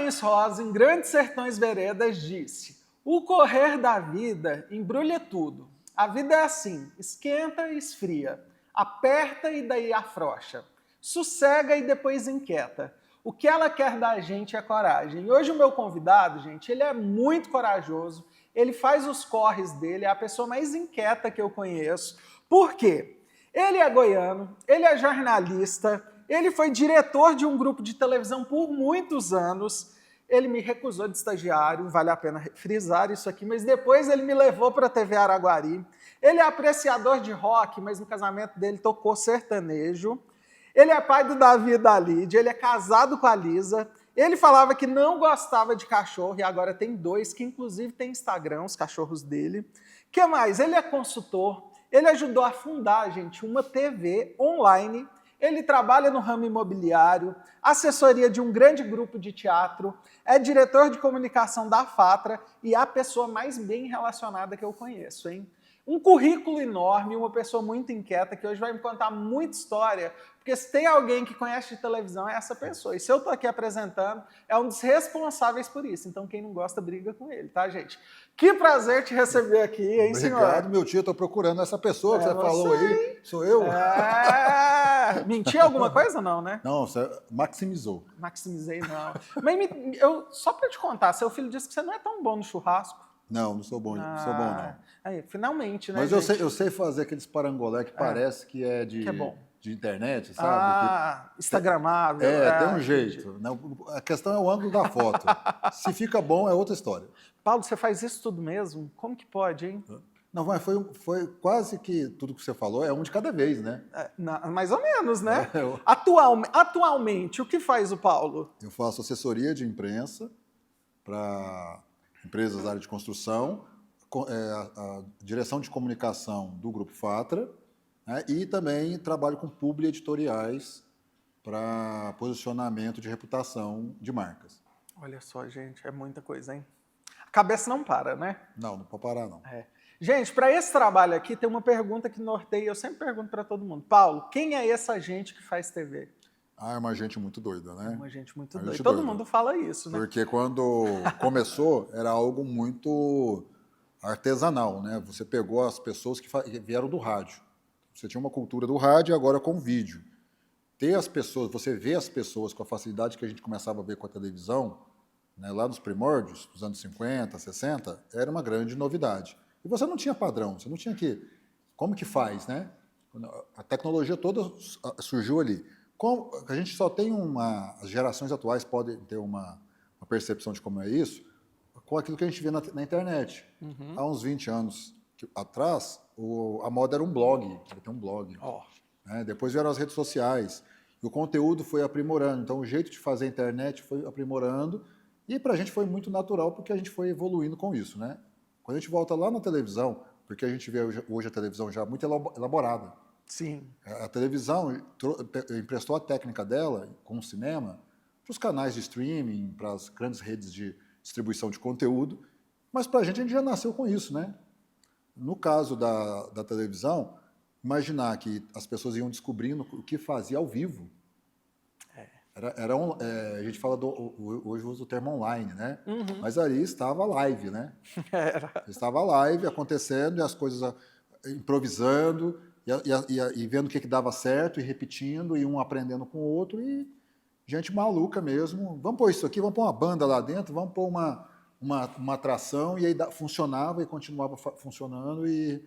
Guimarães Rosa, em Grandes Sertões Veredas, disse: o correr da vida embrulha tudo. A vida é assim, esquenta e esfria, aperta e daí afrouxa, sossega e depois inquieta. O que ela quer da gente é coragem. E hoje o meu convidado, gente, ele é muito corajoso, ele faz os corres dele, é a pessoa mais inquieta que eu conheço. Por quê? Ele é goiano, ele é jornalista, ele foi diretor de um grupo de televisão por muitos anos. Ele me recusou de estagiário, vale a pena frisar isso aqui, mas depois ele me levou para a TV Araguari. Ele é apreciador de rock, mas no casamento dele tocou sertanejo. Ele é pai do Davi e da Lídia, ele é casado com a Lisa. Ele falava que não gostava de cachorro e agora tem dois, que inclusive tem Instagram, os cachorros dele. O que mais? Ele é consultor, ele ajudou a fundar, gente, uma TV online. Ele trabalha no ramo imobiliário, assessoria de um grande grupo de teatro, é diretor de comunicação da Fatra e é a pessoa mais bem relacionada que eu conheço, hein? Um currículo enorme, uma pessoa muito inquieta que hoje vai me contar muita história, porque se tem alguém que conhece de televisão é essa pessoa. E se eu tô aqui apresentando, é um dos responsáveis por isso. Então quem não gosta, briga com ele, tá, gente? Que prazer te receber aqui, hein, senhor? Obrigado, meu tio. Eu tô procurando essa pessoa que você falou aí. Sou eu? Menti alguma coisa? Não, né? Não, você maximizou. Maximizei, não. Mas só pra te contar, seu filho disse que você não é tão bom no churrasco. Não sou bom, sou bom, não. Aí, finalmente, né, Mas gente? eu sei fazer aqueles parangolé que parece que é Que é bom. de internet, sabe? Instagramável. Tem um jeito. Né? A questão é o ângulo da foto. Se fica bom, é outra história. Paulo, você faz isso tudo mesmo? Como que pode, hein? Não, mas foi quase que tudo que você falou é um de cada vez, né? Mais ou menos, né? Atualmente, o que faz o Paulo? Eu faço assessoria de imprensa para empresas da área de construção, a direção de comunicação do Grupo Fatra, né, e também trabalho com publi editoriais para posicionamento de reputação de marcas. Olha só, gente, é muita coisa, hein? A cabeça não para, né? Não pode parar, não. Gente, para esse trabalho aqui, tem uma pergunta que norteia, eu sempre pergunto para todo mundo. Paulo, quem é essa gente que faz TV? É uma gente muito doida, né? É uma gente muito doida. Todo mundo fala isso, né? Porque quando começou, era algo muito artesanal, né? Você pegou as pessoas que vieram do rádio. Você tinha uma cultura do rádio e agora com vídeo. Ter as pessoas, você vê as pessoas com a facilidade que a gente começava a ver com a televisão, né, lá nos primórdios, dos anos 50, 60, era uma grande novidade. E você não tinha padrão, você não tinha como que faz, né? A tecnologia toda surgiu ali. A gente só tem as gerações atuais podem ter uma percepção de como é isso, com aquilo que a gente vê na internet. Há uns 20 anos atrás, a moda era um blog, você tem um blog. Né? Depois vieram as redes sociais, e o conteúdo foi aprimorando. Então, o jeito de fazer a internet foi aprimorando, e para a gente foi muito natural, porque a gente foi evoluindo com isso, né? Quando a gente volta lá na televisão, porque a gente vê hoje a televisão já muito elaborada. Sim. A televisão emprestou a técnica dela com o cinema para os canais de streaming, para as grandes redes de distribuição de conteúdo, mas para a gente já nasceu com isso, né? No caso da televisão, imaginar que as pessoas iam descobrindo o que fazia ao vivo. A gente fala hoje usa o termo online, né? Mas ali estava live, né? Estava live acontecendo e as coisas improvisando e vendo o que dava certo e repetindo e um aprendendo com o outro e gente maluca mesmo. Vamos pôr isso aqui, vamos pôr uma banda lá dentro, vamos pôr uma atração e aí funcionava e continuava funcionando e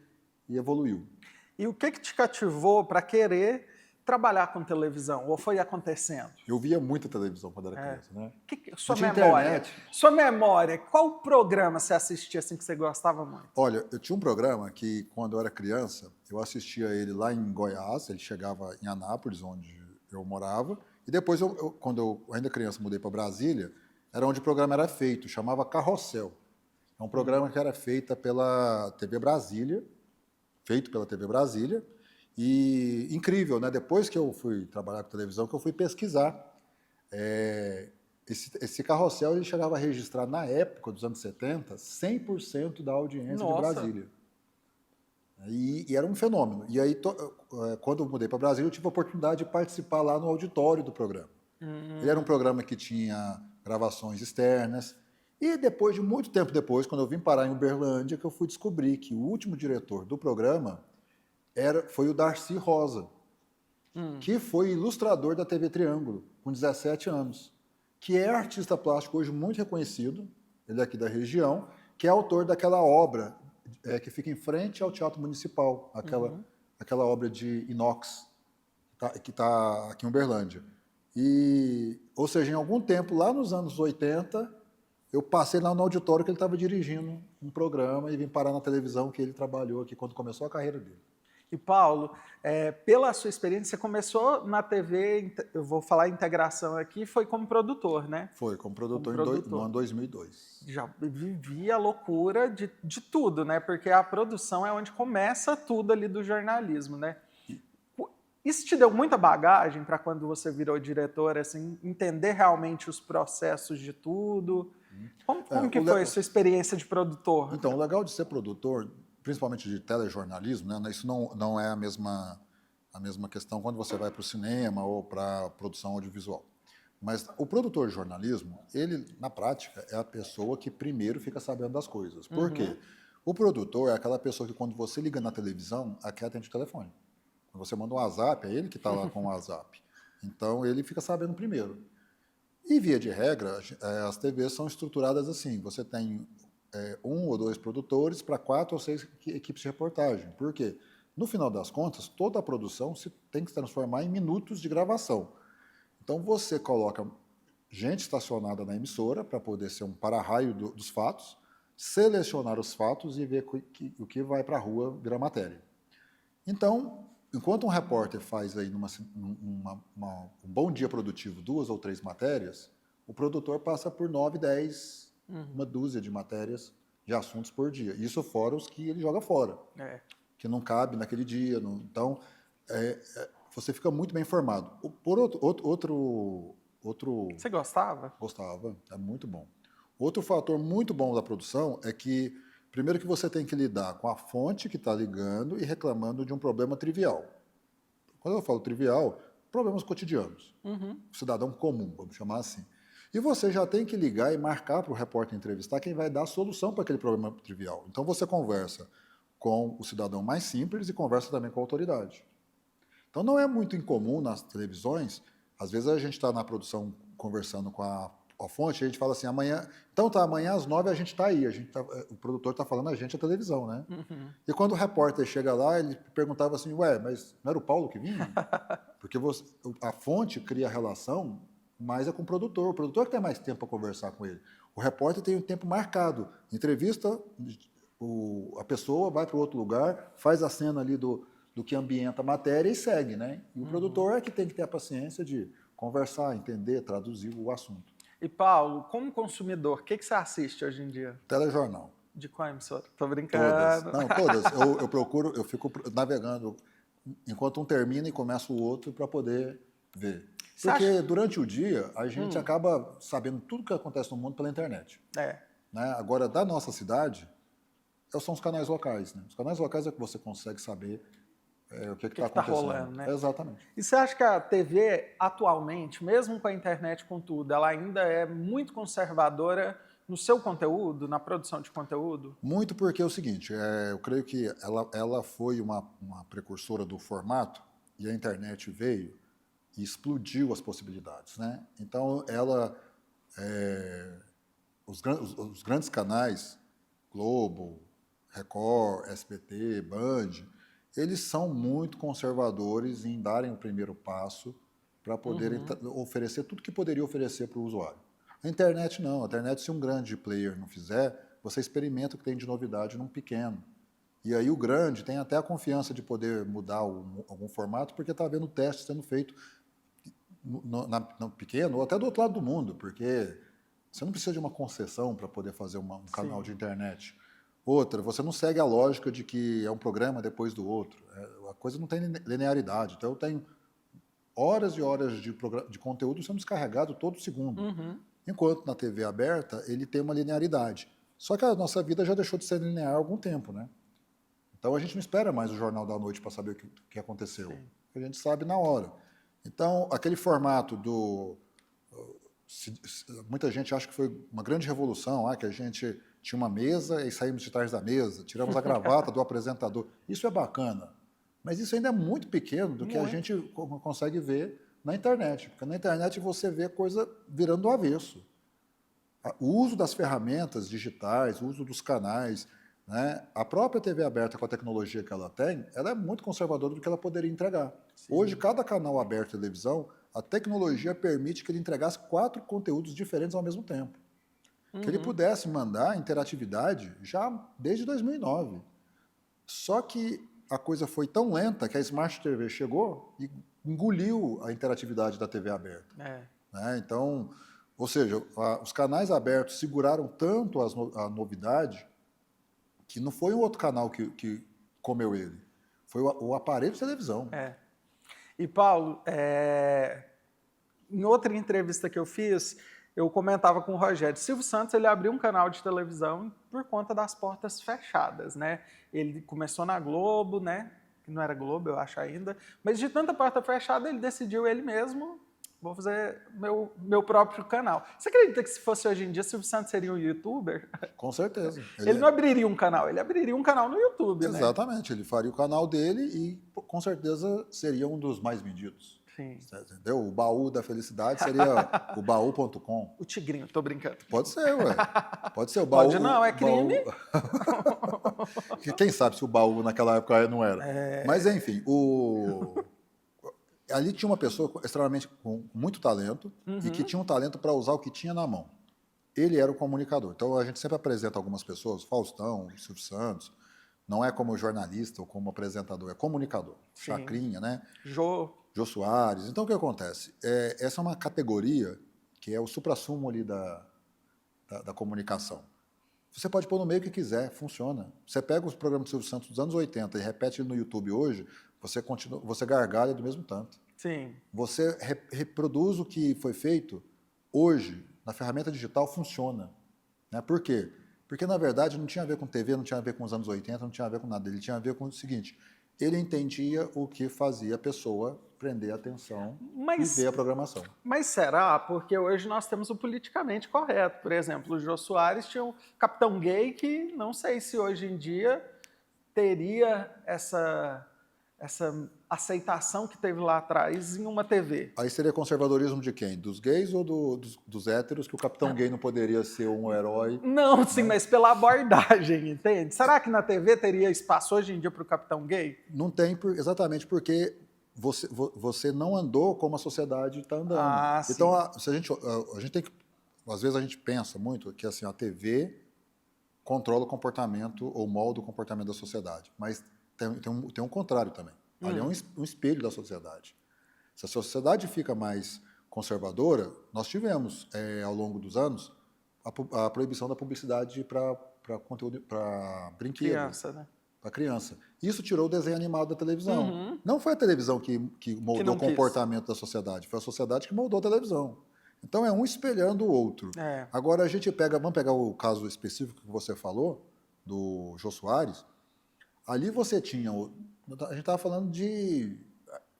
evoluiu. E o que te cativou para querer trabalhar com televisão? Ou foi acontecendo? Eu via muita televisão quando era criança, né? Sua memória? Sua memória, qual programa você assistia assim que você gostava muito? Olha, eu tinha um programa que, quando eu era criança, eu assistia ele lá em Goiás, ele chegava em Anápolis, onde eu morava, e depois, quando eu ainda criança mudei para Brasília, era onde o programa era feito, chamava Carrossel. É um programa que era feito pela TV Brasília, e incrível, né? Depois que eu fui trabalhar com televisão, que eu fui pesquisar. Esse Carrossel ele chegava a registrar, na época dos anos 70, 100% da audiência de Brasília. E era um fenômeno. E aí, quando eu mudei para Brasília, eu tive a oportunidade de participar lá no auditório do programa. Ele era um programa que tinha gravações externas. E depois de muito tempo depois, quando eu vim parar em Uberlândia, que eu fui descobrir que o último diretor do programa foi o Darcy Rosa, que foi ilustrador da TV Triângulo, com 17 anos, que é artista plástico hoje muito reconhecido, ele é aqui da região, que é autor daquela obra que fica em frente ao Teatro Municipal, aquela obra de inox, que está aqui em Uberlândia. Ou seja, em algum tempo, lá nos anos 80, eu passei lá no auditório que ele estava dirigindo um programa e vim parar na televisão que ele trabalhou aqui quando começou a carreira dele. E, Paulo, pela sua experiência, você começou na TV, eu vou falar integração aqui, foi como produtor, né? Foi, como produtor, no ano 2002. Já vivi a loucura de tudo, né? Porque a produção é onde começa tudo ali do jornalismo, né? Isso te deu muita bagagem para quando você virou diretor, assim, entender realmente os processos de tudo? Como que foi a sua experiência de produtor? Então, o legal de ser produtor, principalmente de telejornalismo, né? Isso não é a mesma questão quando você vai para o cinema ou para a produção audiovisual. Mas o produtor de jornalismo, ele, na prática, é a pessoa que primeiro fica sabendo das coisas. Por quê? O produtor é aquela pessoa que, quando você liga na televisão, aqui atende o telefone. Quando você manda um WhatsApp, é ele que está lá com o WhatsApp. Então, ele fica sabendo primeiro. E, via de regra, as TVs são estruturadas assim. Você tem 1 ou 2 produtores para 4 ou 6 equipes de reportagem. Por quê? No final das contas, toda a produção tem que se transformar em minutos de gravação. Então, você coloca gente estacionada na emissora para poder ser um para-raio dos fatos, selecionar os fatos e ver o que vai para a rua virar matéria. Então, enquanto um repórter faz aí um bom dia produtivo 2 ou 3 matérias, o produtor passa por 9, 10, uma dúzia de matérias de assuntos por dia. Isso fora os que ele joga fora, que não cabe naquele dia. Então, você fica muito bem informado. Por outro... Você gostava? Gostava, é muito bom. Outro fator muito bom da produção é que, primeiro que você tem que lidar com a fonte que está ligando e reclamando de um problema trivial. Quando eu falo trivial, problemas cotidianos. Cidadão comum, vamos chamar assim. E você já tem que ligar e marcar para o repórter entrevistar quem vai dar a solução para aquele problema trivial. Então você conversa com o cidadão mais simples e conversa também com a autoridade. Então não é muito incomum nas televisões, às vezes a gente está na produção conversando com a fonte, a gente fala assim, amanhã às 9 a gente está aí, o produtor está falando a televisão, né? E quando o repórter chega lá, ele perguntava assim, mas não era o Paulo que vinha? Porque a fonte cria a relação, mas é com o produtor que tem mais tempo para conversar com ele. O repórter tem um tempo marcado, entrevista, a pessoa vai para outro lugar, faz a cena ali do que ambienta a matéria e segue, né? E o produtor é que tem que ter a paciência de conversar, entender, traduzir o assunto. E, Paulo, como consumidor, o que você assiste hoje em dia? Telejornal. De qual emissora? Tô brincando. Todas. Não, todas. Eu fico navegando enquanto um termina e começa o outro para poder ver. Porque durante o dia a gente acaba sabendo tudo que acontece no mundo pela internet. Né? Agora, da nossa cidade, são os canais locais. Né? Os canais locais é que você consegue saber o que está acontecendo. Rolando, né? Exatamente. E você acha que a TV, atualmente, mesmo com a internet, com tudo, ela ainda é muito conservadora no seu conteúdo, na produção de conteúdo? Muito, porque é o seguinte, eu creio que ela foi uma precursora do formato e a internet veio e explodiu as possibilidades, né? Então, os grandes canais, Globo, Record, SBT, Band, eles são muito conservadores em darem o primeiro passo para poderem oferecer tudo que poderia oferecer para o usuário. A internet não. A internet, se um grande player não fizer, você experimenta o que tem de novidade num pequeno. E aí o grande tem até a confiança de poder mudar algum formato, porque está havendo teste sendo feito no pequeno ou até do outro lado do mundo, porque você não precisa de uma concessão para poder fazer um canal de internet. Outra, você não segue a lógica de que é um programa depois do outro. A coisa não tem linearidade. Então, eu tenho horas e horas de conteúdo sendo descarregado todo segundo. Enquanto na TV aberta, ele tem uma linearidade. Só que a nossa vida já deixou de ser linear há algum tempo, né? Então, a gente não espera mais o Jornal da Noite para saber o que aconteceu. A gente sabe na hora. Então, aquele formato muita gente acha que foi uma grande revolução, que a gente tinha uma mesa e saímos de trás da mesa, tiramos a gravata do apresentador. Isso é bacana, mas isso ainda é muito pequeno do que a gente consegue ver na internet, porque na internet você vê coisa virando do avesso. O uso das ferramentas digitais, o uso dos canais, né? A própria TV aberta, com a tecnologia que ela tem, ela é muito conservadora do que ela poderia entregar. Sim. Hoje, cada canal aberto de televisão, a tecnologia permite que ele entregasse 4 conteúdos diferentes ao mesmo tempo. Que ele pudesse mandar interatividade já desde 2009. Só que a coisa foi tão lenta que a Smart TV chegou e engoliu a interatividade da TV aberta. Né? Então, ou seja, os canais abertos seguraram tanto a novidade que não foi um outro canal que comeu ele, foi o aparelho de televisão. E, Paulo, em outra entrevista que eu fiz, eu comentava com o Rogério, Silvio Santos ele abriu um canal de televisão por conta das portas fechadas, né? Ele começou na Globo, né? Que não era Globo, eu acho ainda, mas de tanta porta fechada ele decidiu ele mesmo, vou fazer meu próprio canal. Você acredita que se fosse hoje em dia, Silvio Santos seria um youtuber? Com certeza. Ele não abriria um canal, ele abriria um canal no YouTube, né? Exatamente, ele faria o canal dele e com certeza seria um dos mais vendidos. Sim. Entendeu? O baú da felicidade seria o baú.com. O Tigrinho, tô brincando. Pode ser, ué. Pode ser o baú. Pode não, é crime. Quem sabe se o baú naquela época não era. Mas enfim, ali tinha uma pessoa extremamente com muito talento e que tinha um talento para usar o que tinha na mão. Ele era o comunicador. Então a gente sempre apresenta algumas pessoas, Faustão, Silvio Santos, não é como jornalista ou como apresentador, é comunicador. Sim. Chacrinha, né? Jô Soares. Então o que acontece? Essa é uma categoria que é o suprassumo ali da comunicação. Você pode pôr no meio o que quiser, funciona. Você pega os programas do Silvio Santos dos anos 80 e repete ele no YouTube hoje, você gargalha do mesmo tanto. Sim. Você reproduz o que foi feito hoje, na ferramenta digital, funciona. Né? Por quê? Porque, na verdade, não tinha a ver com TV, não tinha a ver com os anos 80, não tinha a ver com nada. Ele tinha a ver com o seguinte, ele entendia o que fazia a pessoa prender a atenção e ver a programação. Mas será? Porque hoje nós temos o politicamente correto. Por exemplo, o Jô Soares tinha um Capitão Gay que não sei se hoje em dia teria essa aceitação que teve lá atrás em uma TV. Aí seria conservadorismo de quem? Dos gays ou dos héteros, que o Capitão Gay não poderia ser um herói? Não, sim, mas pela abordagem, entende? Será que na TV teria espaço hoje em dia para o Capitão Gay? Não tem, exatamente porque você não andou como a sociedade está andando. Então, se a gente tem que... Às vezes a gente pensa muito que assim, a TV controla o comportamento ou molda o comportamento da sociedade, mas tem um contrário também. Ali é um espelho da sociedade. Se a sociedade fica mais conservadora, nós tivemos, ao longo dos anos, a proibição da publicidade para conteúdo, para brinquedos. Criança, né? Para criança. Isso tirou o desenho animado da televisão. Não foi a televisão que moldou o comportamento da sociedade, foi a sociedade que moldou a televisão. Então é um espelhando o outro. Agora vamos pegar o caso específico que você falou, do Jô Soares. Ali você tinha, a gente estava falando de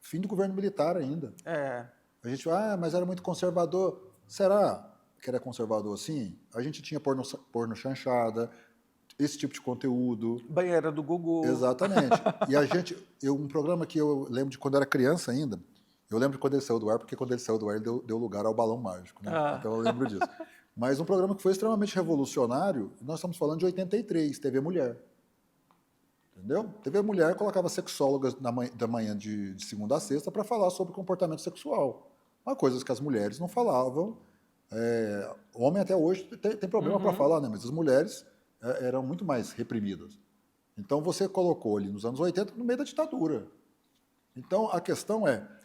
fim do governo militar ainda. A gente, mas era muito conservador. Será que era conservador assim? A gente tinha porno chanchada, esse tipo de conteúdo. Banheira do Gugu. Exatamente. E um programa que eu lembro de quando eu era criança ainda, eu lembro de quando ele saiu do ar, porque quando ele saiu do ar ele deu lugar ao Balão Mágico, né? Então eu lembro disso. Mas um programa que foi extremamente revolucionário, nós estamos falando de 83, TV Mulher. Entendeu? TV Mulher colocava sexólogas da manhã de segunda a sexta para falar sobre comportamento sexual. Uma coisa que as mulheres não falavam. O homem até hoje tem problema para falar, né? Mas as mulheres eram muito mais reprimidas. Então você colocou ali nos anos 80 no meio da ditadura. Então a questão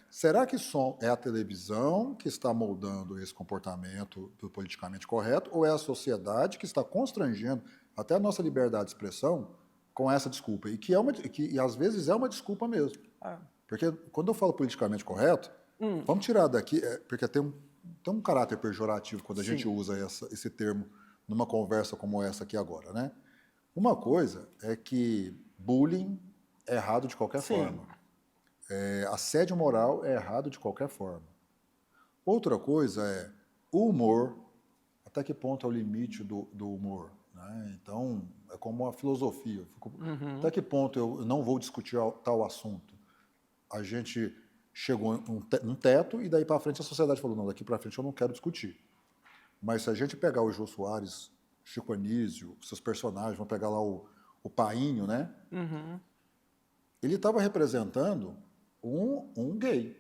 será que é a televisão que está moldando esse comportamento do politicamente correto ou é a sociedade que está constrangendo até a nossa liberdade de expressão com essa desculpa? E que às vezes é uma desculpa mesmo. Porque quando eu falo politicamente correto, vamos tirar daqui, porque tem um caráter pejorativo quando a gente usa esse termo numa conversa como essa aqui agora, né? Uma coisa é que bullying é errado de qualquer forma. Assédio moral é errado de qualquer forma. Outra coisa o humor, até que ponto é o limite do humor? Né? Então, é como uma filosofia. Até que ponto eu não vou discutir tal assunto? A gente chegou num teto e daí para frente a sociedade falou, não, daqui para frente eu não quero discutir. Mas se a gente pegar o Jô Soares, Chico Anísio, seus personagens, vamos pegar lá o Painho, né? Ele estava representando um gay.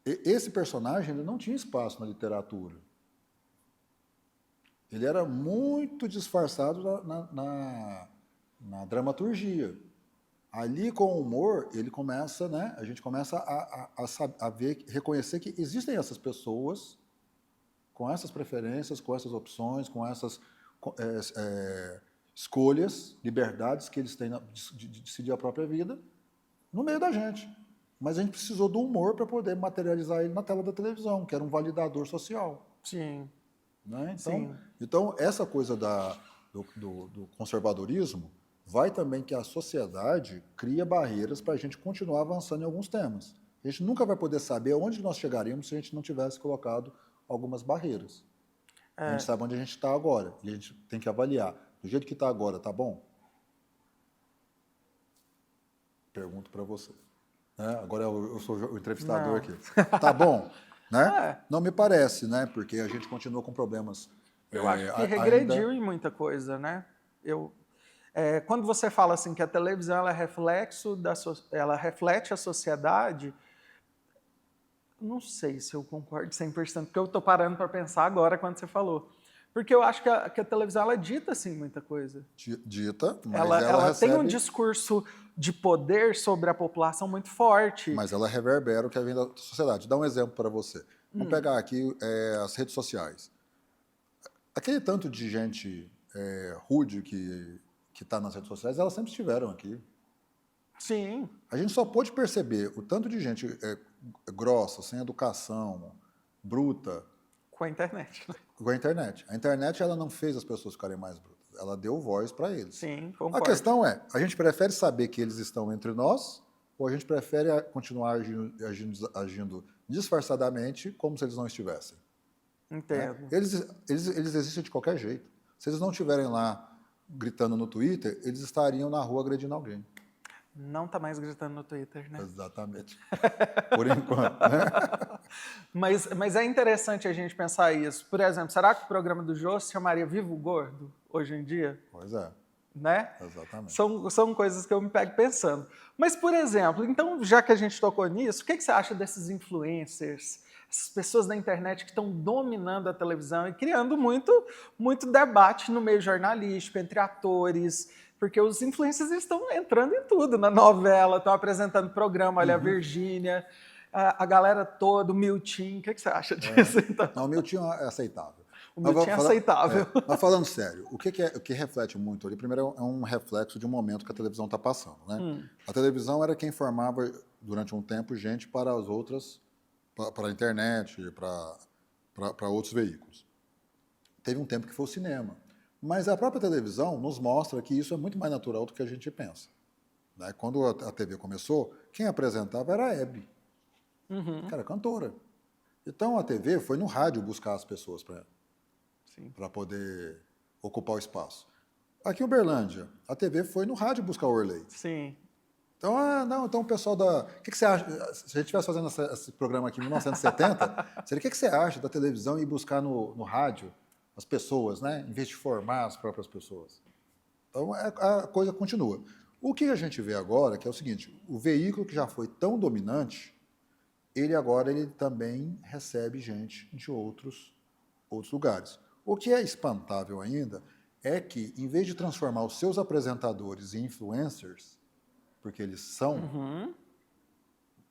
Esse personagem ele não tinha espaço na literatura. Ele era muito disfarçado na dramaturgia. Ali, com o humor, ele começa, né? A gente começa a ver, reconhecer que existem essas pessoas com essas preferências, com essas opções, com essas escolhas, liberdades que eles têm de decidir a própria vida, no meio da gente. Mas a gente precisou do humor para poder materializar ele na tela da televisão, que era um validador social. Sim. Né? Sim. Então, essa coisa do conservadorismo vai também que a sociedade cria barreiras para a gente continuar avançando em alguns temas. A gente nunca vai poder saber onde nós chegaríamos se a gente não tivesse colocado algumas barreiras. A gente sabe onde a gente está agora e a gente tem que avaliar. Do jeito que está agora, tá bom? Pergunto para você. Né? Agora eu sou o entrevistador aqui. Tá bom? Né? Não me parece, né? Porque a gente continua com problemas. Eu acho que regrediu em muita coisa, né? Quando você fala assim que a televisão ela ela reflete a sociedade, não sei se eu concordo 100%, porque eu estou parando para pensar agora quando você falou. Porque eu acho que a televisão ela dita assim muita coisa. Dita, mas ela recebe... tem um discurso de poder sobre a população muito forte. Mas ela reverbera o que vem da sociedade. Dá um exemplo para você. Vamos pegar aqui as redes sociais. Aquele tanto de gente rude que está nas redes sociais, elas sempre estiveram aqui. Sim. A gente só pôde perceber o tanto de gente grossa, sem educação, bruta. Com a internet. Com a internet. A internet ela não fez as pessoas ficarem mais brutas. Ela deu voz para eles. Sim, concordo. A questão é, a gente prefere saber que eles estão entre nós ou a gente prefere continuar agindo disfarçadamente como se eles não estivessem? Entendo. Né? Eles existem de qualquer jeito. Se eles não estiverem lá gritando no Twitter, eles estariam na rua agredindo alguém. Não está mais gritando no Twitter, né? Exatamente. Por enquanto, né? Mas é interessante a gente pensar isso. Por exemplo, será que o programa do Jô se chamaria Vivo Gordo hoje em dia? Pois é. Né? Exatamente. São coisas que eu me pego pensando. Mas, por exemplo, então, já que a gente tocou nisso, o que você acha desses influencers, essas pessoas da internet que estão dominando a televisão e criando muito debate no meio jornalístico, entre atores, porque os influencers estão entrando em tudo, na novela, estão apresentando programa, olha, a Virgínia, a galera toda, o Milton, o que você acha disso? Então? Não, o Milton é aceitável. O Milton é aceitável. Mas falando sério, o que reflete muito ali, primeiro é um reflexo de um momento que a televisão está passando. Né? A televisão era quem formava, durante um tempo, gente para as outras, para a internet, para outros veículos. Teve um tempo que foi o cinema. Mas a própria televisão nos mostra que isso é muito mais natural do que a gente pensa. Né? Quando a TV começou, quem apresentava era a Hebe, que era cantora. Então a TV foi no rádio buscar as pessoas para poder ocupar o espaço. Aqui em Uberlândia, a TV foi no rádio buscar o Orley. Sim. Então, então o pessoal da... O que você acha? Se a gente estivesse fazendo esse programa aqui em 1970, seria o que você acha da televisão ir buscar no rádio as pessoas, né? Em vez de formar as próprias pessoas? Então, a coisa continua. O que a gente vê agora, que é o seguinte, o veículo que já foi tão dominante, ele também recebe gente de outros lugares. O que é espantável ainda é que, em vez de transformar os seus apresentadores em influencers, porque eles são,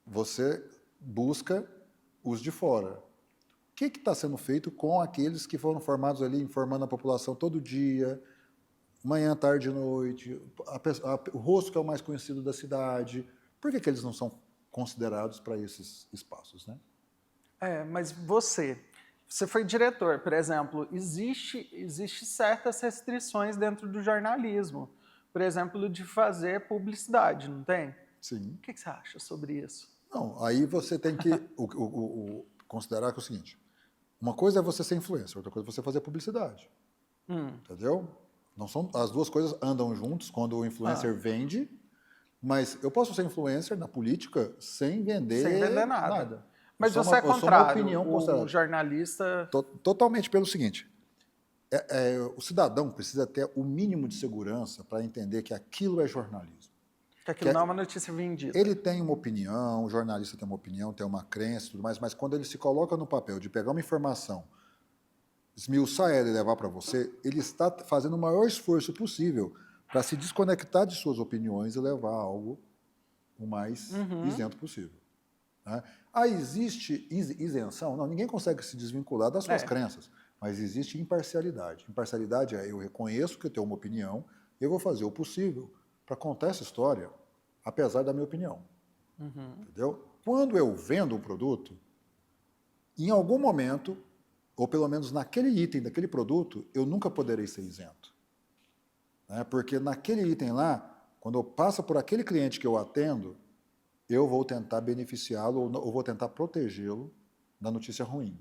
você busca os de fora. O que está sendo feito com aqueles que foram formados ali, informando a população todo dia, manhã, tarde e noite, o rosto que é o mais conhecido da cidade? Por que eles não são considerados para esses espaços, né? Mas você foi diretor, por exemplo, existe certas restrições dentro do jornalismo, por exemplo, de fazer publicidade, não tem? Sim. O que você acha sobre isso? Não, aí você tem que considerar que é o seguinte, Uma coisa é você ser influencer, outra coisa é você fazer publicidade. Entendeu? Não são, as duas coisas andam juntos quando o influencer vende, mas eu posso ser influencer na política sem vender nada. Mas Eu você é eu sou uma contrário, opinião o considerada. jornalista... Totalmente pelo seguinte, o cidadão precisa ter o mínimo de segurança para entender que aquilo é jornalismo. Que aquilo não é uma notícia vendida. Ele tem uma opinião, o jornalista tem uma opinião, tem uma crença e tudo mais, mas quando ele se coloca no papel de pegar uma informação, esmiuçar ela e levar para você, ele está fazendo o maior esforço possível para se desconectar de suas opiniões e levar algo o mais isento possível. Né? Existe isenção? Não, ninguém consegue se desvincular das suas crenças, mas existe imparcialidade. Imparcialidade é eu reconheço que eu tenho uma opinião e eu vou fazer o possível para contar essa história, apesar da minha opinião. Entendeu? Quando eu vendo um produto, em algum momento, ou pelo menos naquele item daquele produto, eu nunca poderei ser isento. Né? Porque naquele item lá, quando eu passo por aquele cliente que eu atendo, eu vou tentar beneficiá-lo ou vou tentar protegê-lo da notícia ruim.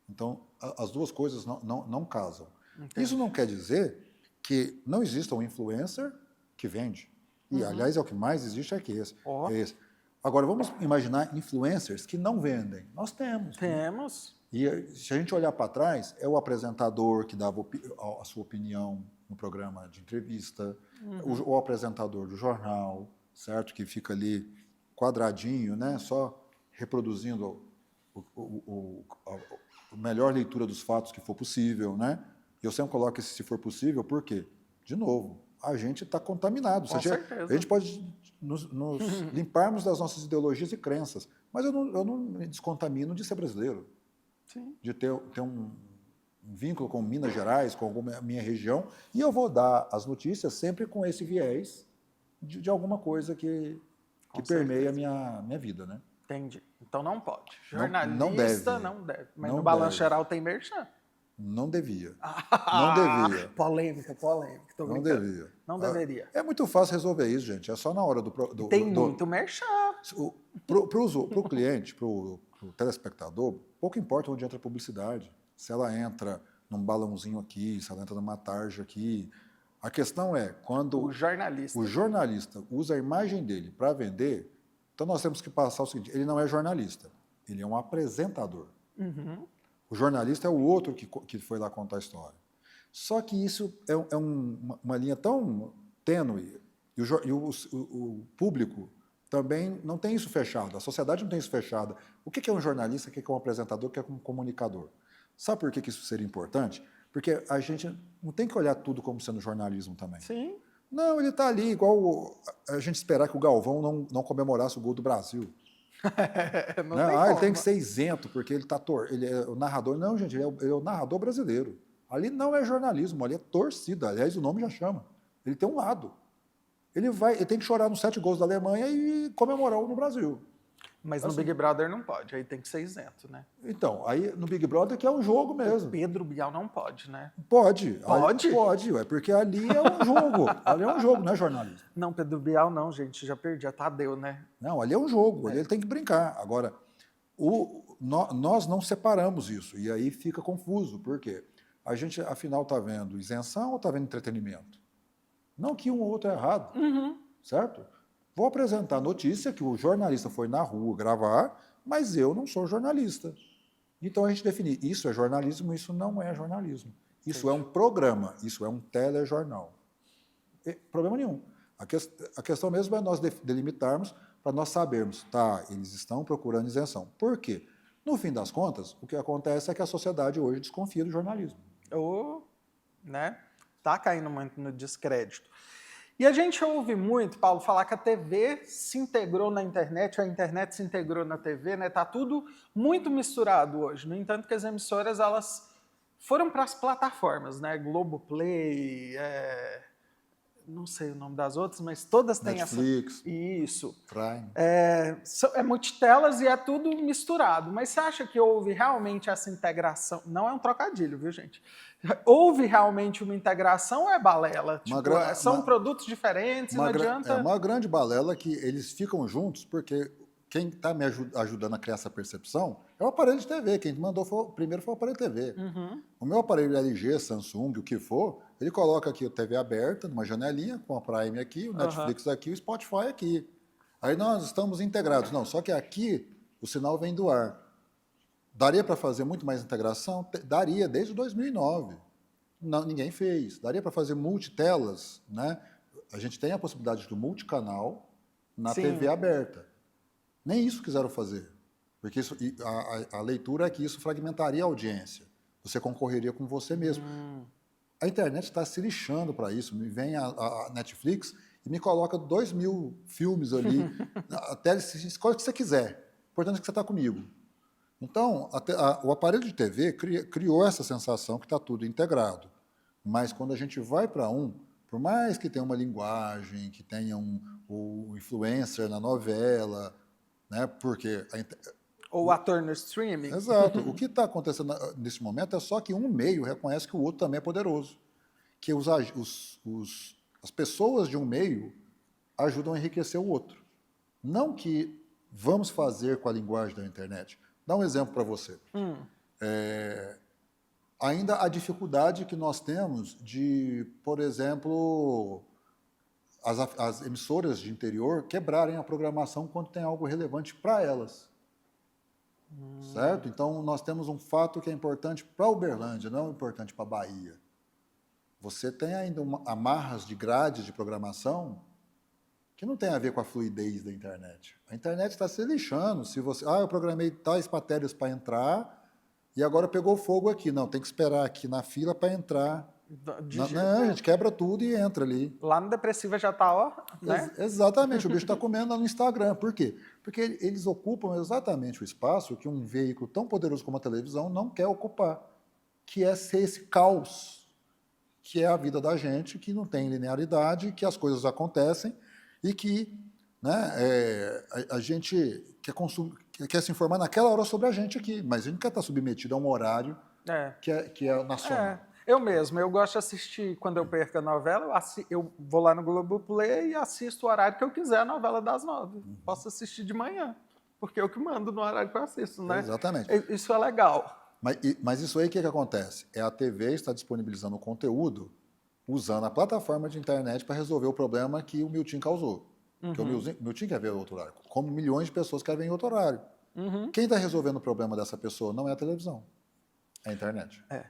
Então, as duas coisas não casam. Entendi. Isso não quer dizer que não exista um influencer que vende. E, aliás, é o que mais existe é esse. Agora, vamos imaginar influencers que não vendem. Nós temos. Temos. E se a gente olhar para trás, é o apresentador que dava a sua opinião no programa de entrevista, o apresentador do jornal, certo? Que fica ali quadradinho, né? Só reproduzindo a melhor leitura dos fatos que for possível, né? E eu sempre coloco esse se for possível, por quê? De novo, a gente está contaminado. Com certeza. A gente pode nos limparmos das nossas ideologias e crenças, mas eu não me descontamino de ser brasileiro. Sim. De ter um vínculo com Minas Gerais, com a minha região, e eu vou dar as notícias sempre com esse viés de alguma coisa que permeia a minha vida, né? Entendi. Então não pode. Jornalista não deve. Mas no Balanço Geral tem merchan? Não devia. Não devia. Polêmica. Tô não brincando. devia. Não deveria. É muito fácil resolver isso, gente. É só na hora do tem muito merchan. Para o cliente, para o telespectador, pouco importa onde entra a publicidade. Se ela entra num balãozinho aqui, se ela entra numa tarja aqui. A questão é, quando o jornalista usa a imagem dele para vender, então nós temos que passar o seguinte, ele não é jornalista, ele é um apresentador. O jornalista é o outro que foi lá contar a história. Só que isso é uma linha tão tênue, e o público também não tem isso fechado, a sociedade não tem isso fechado. O que é um jornalista, o que é um apresentador, o que é um comunicador? Sabe por que isso seria importante? Porque a gente não tem que olhar tudo como sendo jornalismo também. Sim. Não, ele está ali, igual a gente esperar que o Galvão não comemorasse o gol do Brasil. Ele tem que ser isento, porque ele é o narrador. Não, gente, ele é o narrador brasileiro. Ali não é jornalismo, ali é torcida. Aliás, o nome já chama. Ele tem um lado. Ele tem que chorar nos 7 gols da Alemanha e comemorar o no Brasil. Mas no Big Brother não pode, aí tem que ser isento, né? Então, aí no Big Brother que é um jogo mesmo. O Pedro Bial não pode, né? Pode. Pode? Porque ali é um jogo. Ali é um jogo, não é jornalismo. Não, Pedro Bial não, gente, já perdi, a Tadeu, né? Não, ali é um jogo, ali ele tem que brincar. Agora, nós não separamos isso, e aí fica confuso, por quê? A gente, afinal, está vendo isenção ou está vendo entretenimento? Não que um ou outro é errado, certo? Vou apresentar a notícia que o jornalista foi na rua gravar, mas eu não sou jornalista. Então a gente define, isso é jornalismo, isso não é jornalismo. Isso é um programa, isso é um telejornal. Problema nenhum. A questão mesmo é nós delimitarmos para nós sabermos, eles estão procurando isenção. Por quê? No fim das contas, o que acontece é que a sociedade hoje desconfia do jornalismo. Né? Tá caindo muito no descrédito. E a gente ouve muito, Paulo, falar que a TV se integrou na internet, a internet se integrou na TV, né? Tá tudo muito misturado hoje. No entanto, que as emissoras, elas foram para as plataformas, né? Globoplay, não sei o nome das outras, mas todas têm Netflix, isso. Prime. É multitelas e é tudo misturado. Mas você acha que houve realmente essa integração? Não é um trocadilho, viu, gente? Houve realmente uma integração ou é balela? São produtos diferentes e não adianta... É uma grande balela que eles ficam juntos porque quem está me ajudando a criar essa percepção é o aparelho de TV. Quem mandou primeiro foi o aparelho de TV. O meu aparelho LG, Samsung, o que for, ele coloca aqui a TV aberta, numa janelinha, com a Prime aqui, o Netflix aqui, o Spotify aqui. Aí nós estamos integrados. Não, só que aqui o sinal vem do ar. Daria para fazer muito mais integração? Daria, desde 2009. Não, ninguém fez. Daria para fazer multitelas, né? A gente tem a possibilidade do multicanal na TV aberta. Nem isso quiseram fazer, porque isso, a leitura é que isso fragmentaria a audiência. Você concorreria com você mesmo. A internet está se lixando para isso. Me vem a Netflix e me coloca 2.000 filmes ali. Até escolhe o que você quiser. O importante é que você está comigo. Então, o aparelho de TV criou essa sensação que está tudo integrado. Mas quando a gente vai para por mais que tenha uma linguagem, que tenha o influencer na novela, né? Porque ou o ator no streaming. Exato. O que está acontecendo nesse momento é só que um meio reconhece que o outro também é poderoso. Que as pessoas de um meio ajudam a enriquecer o outro. Não que vamos fazer com a linguagem da internet. Dá um exemplo para você. Ainda a dificuldade que nós temos de, por exemplo, as emissoras de interior quebrarem a programação quando tem algo relevante para elas. Certo? Então, nós temos um fato que é importante para Uberlândia, não é importante para a Bahia. Você tem ainda amarras de grade de programação que não tem a ver com a fluidez da internet. A internet está se lixando. Se você, eu programei tais matérias para entrar e agora pegou fogo aqui. Não, tem que esperar aqui na fila para entrar. Não, a gente quebra tudo e entra ali. Lá no Depressiva já está, ó, né? Exatamente, o bicho está comendo lá no Instagram. Por quê? Porque eles ocupam exatamente o espaço que um veículo tão poderoso como a televisão não quer ocupar, que é ser esse caos, que é a vida da gente, que não tem linearidade, que as coisas acontecem e que, né, a gente quer se informar naquela hora sobre a gente aqui, mas a gente quer estar submetido a um horário que é nacional. Eu mesmo, eu gosto de assistir, quando eu perco a novela, eu vou lá no Globoplay e assisto o horário que eu quiser, a novela das 9. Posso assistir de manhã, porque eu que mando no horário que eu assisto, né? Exatamente. Isso é legal. Mas isso aí, o que acontece? A TV está disponibilizando o conteúdo usando a plataforma de internet para resolver o problema que o Milton causou. Porque o Milton quer ver outro horário, como milhões de pessoas querem ver em outro horário. Quem está resolvendo o problema dessa pessoa não é a televisão, é a internet. É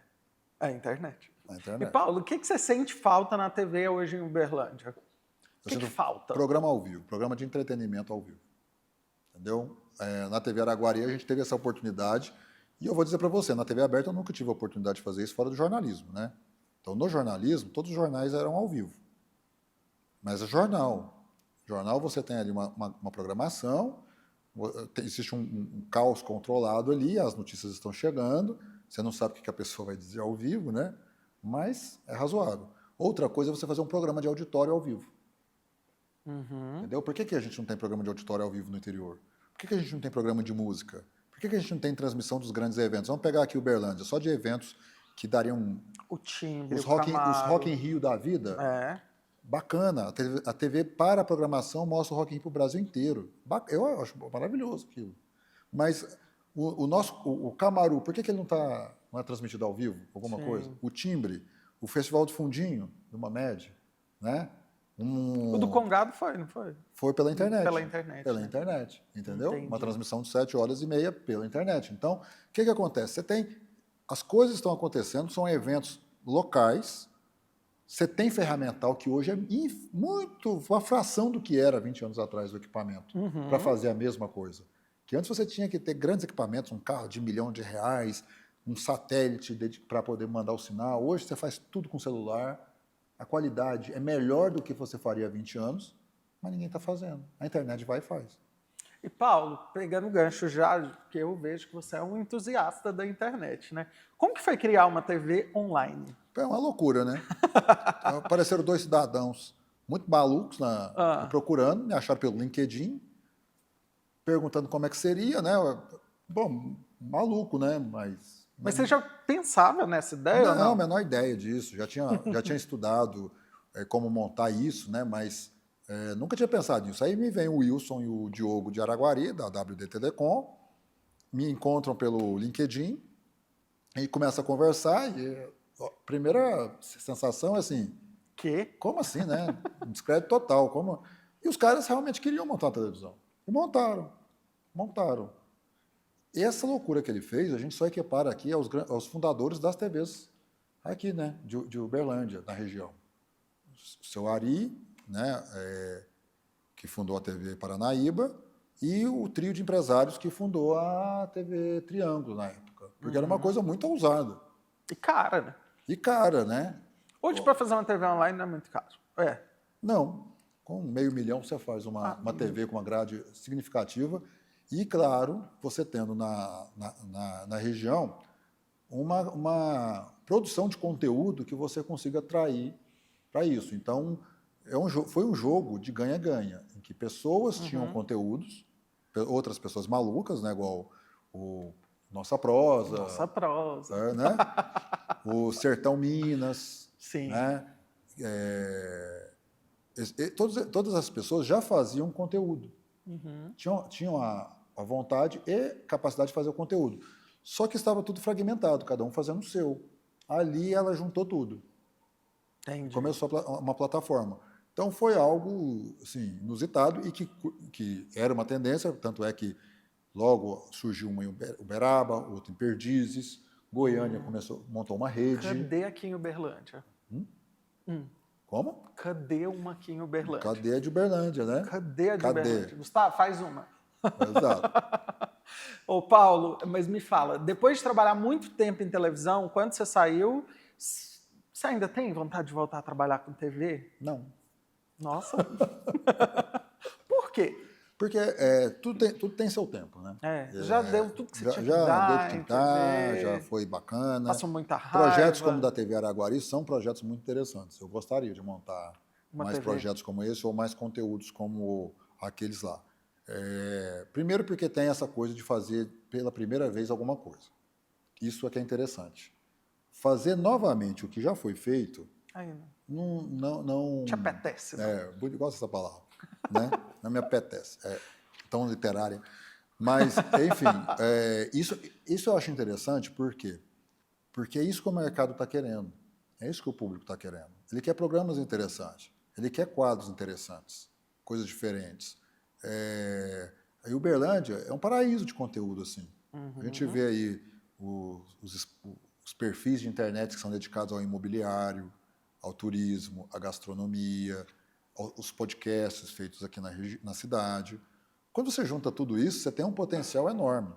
a internet. A internet. E, Paulo, o que você sente falta na TV hoje em Uberlândia? O que falta? Programa ao vivo, programa de entretenimento ao vivo. Entendeu? Na TV Araguari a gente teve essa oportunidade, e eu vou dizer para você, na TV aberta eu nunca tive a oportunidade de fazer isso fora do jornalismo, né? Então, no jornalismo, todos os jornais eram ao vivo. Mas é jornal. Jornal você tem ali uma programação, existe um caos controlado ali, as notícias estão chegando, você não sabe o que a pessoa vai dizer ao vivo, né? Mas é razoável. Outra coisa é você fazer um programa de auditório ao vivo. Entendeu? Por que a gente não tem programa de auditório ao vivo no interior? Por que a gente não tem programa de música? Por que a gente não tem transmissão dos grandes eventos? Vamos pegar aqui Uberlândia, só de eventos que dariam... O timbre, os Rock in Rio da vida. Bacana. A TV para a programação mostra o Rock in Rio para o Brasil inteiro. Eu acho maravilhoso aquilo. Mas o Camaru, por que ele não é transmitido ao vivo? Alguma coisa? O Timbre, o Festival do Fundinho, do Mamed, né? O do Congado foi, não foi? Foi pela internet. Pela internet. Pela internet, entendeu? Entendi. Uma transmissão de 7h30 pela internet. Então, o que acontece? As coisas estão acontecendo, são eventos locais, você tem ferramental que hoje é uma fração do que era 20 anos atrás o equipamento, para fazer a mesma coisa. Que antes você tinha que ter grandes equipamentos, um carro de R$1 milhão, um satélite para poder mandar o sinal. Hoje você faz tudo com celular, a qualidade é melhor do que você faria há 20 anos, mas ninguém está fazendo. A internet vai e faz. E, Paulo, pegando o gancho já, que eu vejo que você é um entusiasta da internet, né? Como que foi criar uma TV online? É uma loucura, né? Apareceram 2 cidadãos muito malucos procurando, me acharam pelo LinkedIn, perguntando como é que seria, né? Bom, maluco, né? Mas você já pensava nessa ideia? Não, a menor ideia disso. Já tinha estudado como montar isso, né? Mas Nunca tinha pensado nisso. Aí me vem o Wilson e o Diogo de Araguari, da WD Telecom, me encontram pelo LinkedIn e começam a conversar. E a primeira sensação é assim, como assim, né? Um descrédito total. Como... E os caras realmente queriam montar uma televisão. E montaram. E essa loucura que ele fez, a gente só equipara aqui aos fundadores das TVs aqui, né? De Uberlândia, na região. O seu Ari, né? Que fundou a TV Paranaíba, e o trio de empresários que fundou a TV Triângulo na época. Porque era uma coisa muito ousada. E cara, né? Hoje, para fazer uma TV online, não é muito caro. Não. Com R$500 mil você faz uma TV com uma grade significativa e, claro, você tendo na região uma produção de conteúdo que você consiga atrair para isso. Então, foi um jogo de ganha-ganha, em que pessoas tinham conteúdos, outras pessoas malucas, né, igual o Nossa Prosa. Né? O Sertão Minas. Sim. Né? Todas as pessoas já faziam conteúdo. Tinham a vontade e capacidade de fazer o conteúdo. Só que estava tudo fragmentado, cada um fazendo o seu. Ali ela juntou tudo. Entendi. Começou uma plataforma. Então foi algo assim, inusitado e que era uma tendência, tanto é que logo surgiu uma em Uberaba, outra em Perdizes, Goiânia montou uma rede. Cadê aqui em Uberlândia? Como? Cadê uma aqui em Uberlândia? Cadê a de Uberlândia, né? Cadê a de Uberlândia? Gustavo, faz uma. Exato. Ô, Paulo, mas me fala, depois de trabalhar muito tempo em televisão, quando você saiu, você ainda tem vontade de voltar a trabalhar com TV? Não. Nossa. Por quê? Porque tudo tem seu tempo, né? Já deu tudo que você tinha que dar. Já deu que tentar, já foi bacana. Passou muita raiva. Projetos como o da TV Araguari são projetos muito interessantes. Eu gostaria de montar mais projetos como esse ou mais conteúdos como aqueles lá. Primeiro porque tem essa coisa de fazer pela primeira vez alguma coisa. Isso é que é interessante. Fazer novamente o que já foi feito não te apetece. Eu gosto dessa palavra. Né? Não me apetece. Tão literária. Mas, enfim, isso eu acho interessante, por quê? Porque é isso que o mercado está querendo. É isso que o público está querendo. Ele quer programas interessantes. Ele quer quadros interessantes. Coisas diferentes. A Uberlândia é um paraíso de conteúdo, assim. A gente vê aí os perfis de internet que são dedicados ao imobiliário, ao turismo, à gastronomia, os podcasts feitos aqui na cidade. Quando você junta tudo isso, você tem um potencial enorme.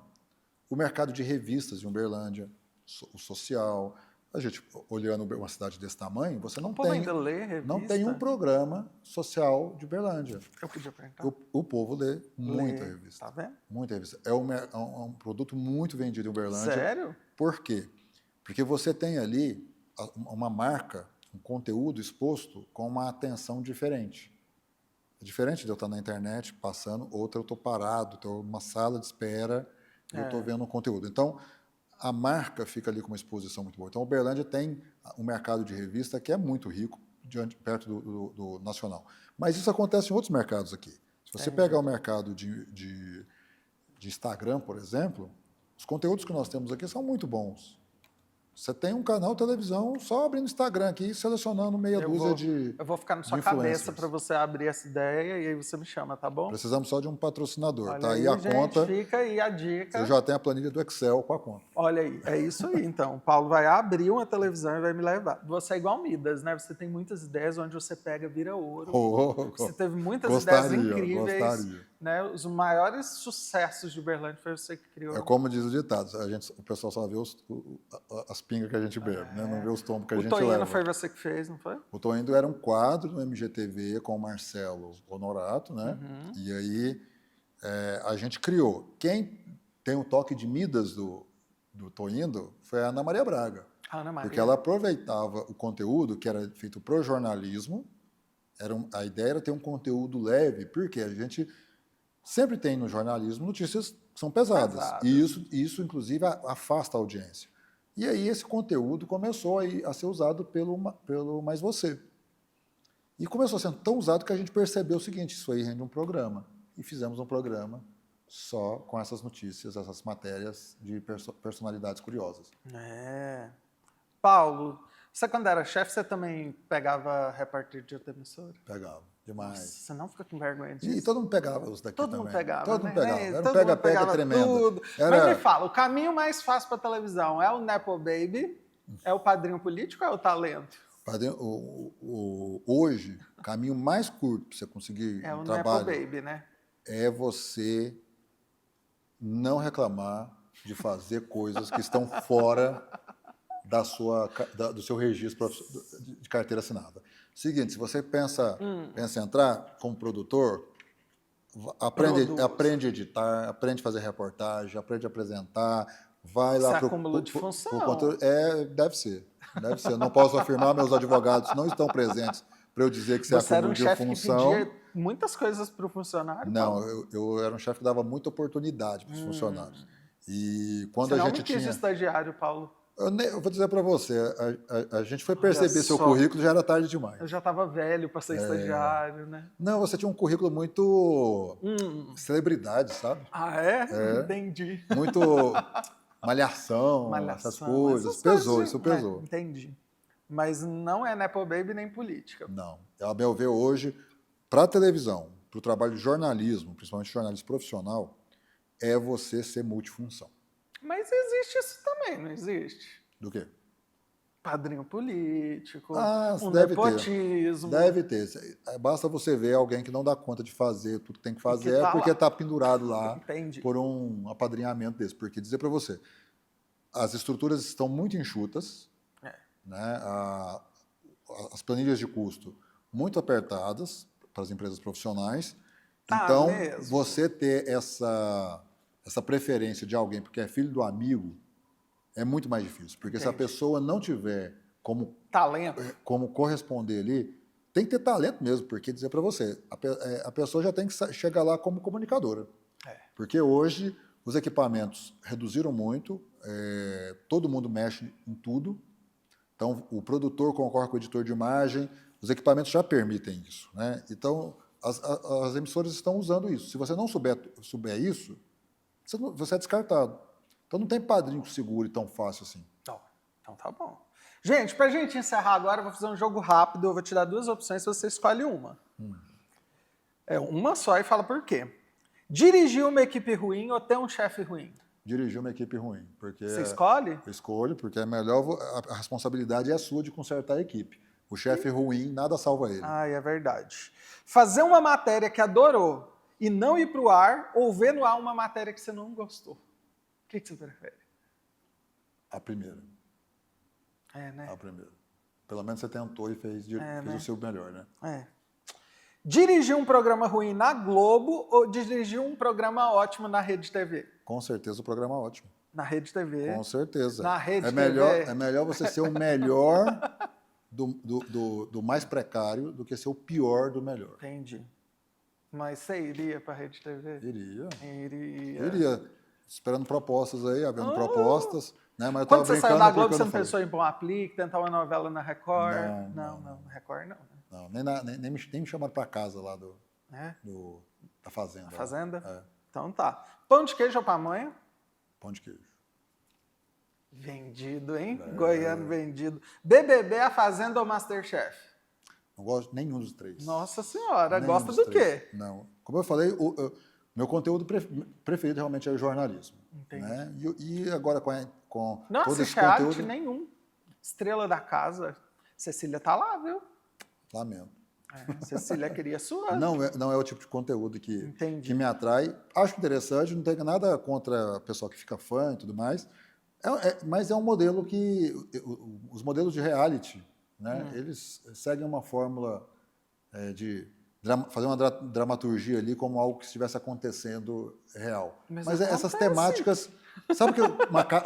O mercado de revistas de Uberlândia, o social. A gente, olhando uma cidade desse tamanho, você não tem um programa social de Uberlândia. Eu podia perguntar. O povo lê muita revista. Tá vendo? Muita revista. É um produto muito vendido em Uberlândia. Sério? Por quê? Porque você tem ali uma marca, um conteúdo exposto com uma atenção diferente. É diferente de eu estar na internet passando, outra eu estou parado, estou numa sala de espera e eu estou vendo um conteúdo. Então, a marca fica ali com uma exposição muito boa. Então, a Uberlândia tem um mercado de revista que é muito rico, perto do nacional. Mas isso acontece em outros mercados aqui. Se você pegar o mercado de Instagram, por exemplo, os conteúdos que nós temos aqui são muito bons. Você tem um canal de televisão só abrindo Instagram aqui, selecionando meia dúzia de Eu vou ficar na sua cabeça para você abrir essa ideia e aí você me chama, tá bom? Precisamos só de um patrocinador, Olha tá? Aí, e a gente, conta... Fica aí a dica. Eu já tenho a planilha do Excel com a conta. Olha aí, é isso aí, então. O Paulo vai abrir uma televisão e vai me levar. Você é igual Midas, né? Você tem muitas ideias onde você pega, vira ouro. Você teve muitas ideias incríveis. Né? Os maiores sucessos de Uberlândia foi você que criou. É como diz o ditado, o pessoal só vê as pingas que a gente bebe, né? Não vê os tombos que a gente leva. O Toindo foi você que fez, não foi? O Toindo era um quadro no MGTV com o Marcelo Honorato, né? E aí a gente criou. Quem tem o toque de Midas do Toindo foi a Ana Maria Braga. Ana Maria. Porque ela aproveitava o conteúdo que era feito pro jornalismo. A ideia era ter um conteúdo leve, porque a gente sempre tem no jornalismo notícias que são pesadas. E isso, inclusive, afasta a audiência. E aí esse conteúdo começou a ser usado pelo Mais Você. E começou sendo tão usado que a gente percebeu o seguinte, isso aí rende um programa. E fizemos um programa só com essas notícias, essas matérias de personalidades curiosas. Paulo, você quando era chefe, você também pegava repórter de outra emissora? Pegava, demais. Nossa, você não fica com vergonha disso? E todo mundo pegava os daqui todo também. Mundo pegava, todo né? mundo pegava. Era um todo mundo pega-pega tremendo. Tudo. Mas me fala, o caminho mais fácil para televisão é o Nepo Baby, é o padrinho político ou é o talento? Hoje, o caminho mais curto para você conseguir é um o trabalho Nepo Baby, né? É você não reclamar de fazer coisas que estão fora do seu registro de carteira assinada. Seguinte, se você pensa em entrar como produtor, aprende a editar, aprende a fazer reportagem, aprende a apresentar, vai lá para o acúmulo de função. Deve ser. Eu não posso afirmar, meus advogados não estão presentes para eu dizer que você acúmulo de função. Você era um chefe que pedia muitas coisas para o funcionário? Não, eu era um chefe que dava muita oportunidade para os funcionários. E quando você a não gente me quis de estagiário, Paulo. Eu vou dizer para você, a gente foi perceber seu currículo, já era tarde demais. Eu já estava velho para ser estagiário, né? Não, você tinha um currículo muito celebridade, sabe? Ah, é? Entendi. Muito malhação, essas coisas. Isso pesou. Entendi. Mas não é Nepo Baby nem política. Não. A meu ver, hoje, para a televisão, para o trabalho de jornalismo, principalmente jornalismo profissional, é você ser multifunção. Mas existe isso também, não existe? Do quê? Padrinho político, nepotismo. Deve ter. Basta você ver alguém que não dá conta de fazer tudo que tem que fazer, porque está pendurado lá por um apadrinhamento desse. Porque dizer para você, as estruturas estão muito enxutas, né? As planilhas de custo muito apertadas para as empresas profissionais. Então, você ter essa preferência de alguém porque é filho do amigo é muito mais difícil. Porque se a pessoa não tiver como corresponder ali, tem que ter talento mesmo, porque dizer para você, a pessoa já tem que chegar lá como comunicadora. Porque hoje os equipamentos reduziram muito, todo mundo mexe em tudo. Então, o produtor concorre com o editor de imagem, os equipamentos já permitem isso, né? Então, as emissoras estão usando isso. Se você não souber isso, você é descartado. Então, não tem padrinho que segure tão fácil assim. Então, tá bom. Gente, pra gente encerrar agora, eu vou fazer um jogo rápido. Eu vou te dar 2 opções, você escolhe uma. É uma só e fala por quê. Dirigir uma equipe ruim ou ter um chefe ruim? Dirigir uma equipe ruim. Porque você escolhe? Eu escolho, porque é melhor, a responsabilidade é sua de consertar a equipe. O chefe ruim, nada salva ele. É verdade. Fazer uma matéria que adorou e não ir para o ar, ou ver no ar uma matéria que você não gostou. O que você prefere? A primeira. Né? A primeira. Pelo menos você tentou e fez o seu melhor, né? Dirigir um programa ruim na Globo ou dirigir um programa ótimo na Rede TV? Com certeza o programa ótimo. Na Rede TV? Com certeza. Na Rede TV? É melhor você ser o melhor do mais precário do que ser o pior do melhor. Entendi. Mas você iria para a Rede TV? Iria. Esperando propostas aí, havendo propostas. Né? Mas eu quando você saiu da Globo, você não pensou em pôr um aplique, tentar uma novela na Record? Não, Record não. Não, nem me chamaram para casa lá da Fazenda. A Fazenda? Então tá. Pão de queijo ou pamonha? Pão de queijo. Vendido, hein? Goiano vendido. BBB, A Fazenda ou Masterchef? Não gosto de nenhum dos 3. Nossa Senhora, gosta do quê? Não. Como eu falei, meu conteúdo preferido realmente é o jornalismo. Entendi. Né? E agora com não todo esse reality conteúdo... nenhum. Estrela da casa. Cecília tá lá, viu? Lamento. Cecília queria sua. Não é o tipo de conteúdo que me atrai. Acho interessante, não tenho nada contra o pessoal que fica fã e tudo mais. Mas é um modelo que... Os modelos de reality, né, eles seguem uma fórmula de fazer uma dramaturgia ali como algo que estivesse acontecendo real. Mas essas temáticas... Sabe que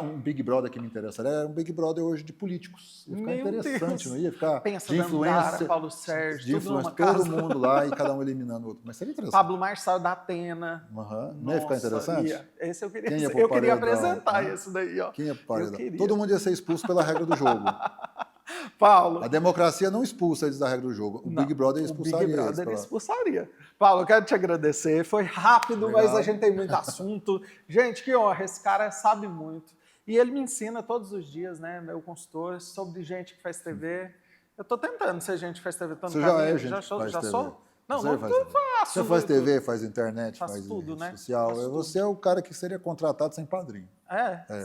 um Big Brother que me interessaria? É um Big Brother hoje de políticos. Ia ficar interessante, não ia ficar de influência, Paulo Sérgio, de influência, todo mundo lá e cada um eliminando o outro. Mas seria interessante. Pablo Marçal da Atena. Não ia ficar interessante? Esse eu queria apresentar isso daí. Ó. Quem ia pro paredão? Todo mundo ia ser expulso pela regra do jogo. Paulo. A democracia não expulsa eles da regra do jogo. O Big Brother expulsaria eles. O Big Brother expulsaria. Paulo, eu quero te agradecer. Foi rápido, obrigado. Mas a gente tem muito assunto. Gente, que honra. Esse cara sabe muito. E ele me ensina todos os dias, né, meu consultor, sobre gente que faz TV. Eu tô tentando ser gente que faz TV. Você já é gente que faz TV. Não, não faço. Você faz TV, faz internet, faz tudo, né? social. Você é o cara que seria contratado sem padrinho.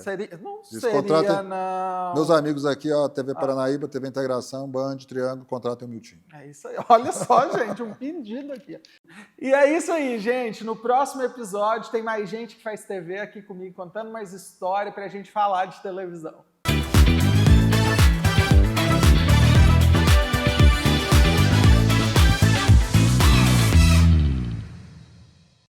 Seria, não seria, não. Meus amigos aqui, ó, TV Paranaíba, TV Integração, Band, Triângulo, contratem o Miltinho. É isso aí. Olha só, gente, um pedido aqui. E é isso aí, gente. No próximo episódio tem mais gente que faz TV aqui comigo, contando mais história pra gente falar de televisão.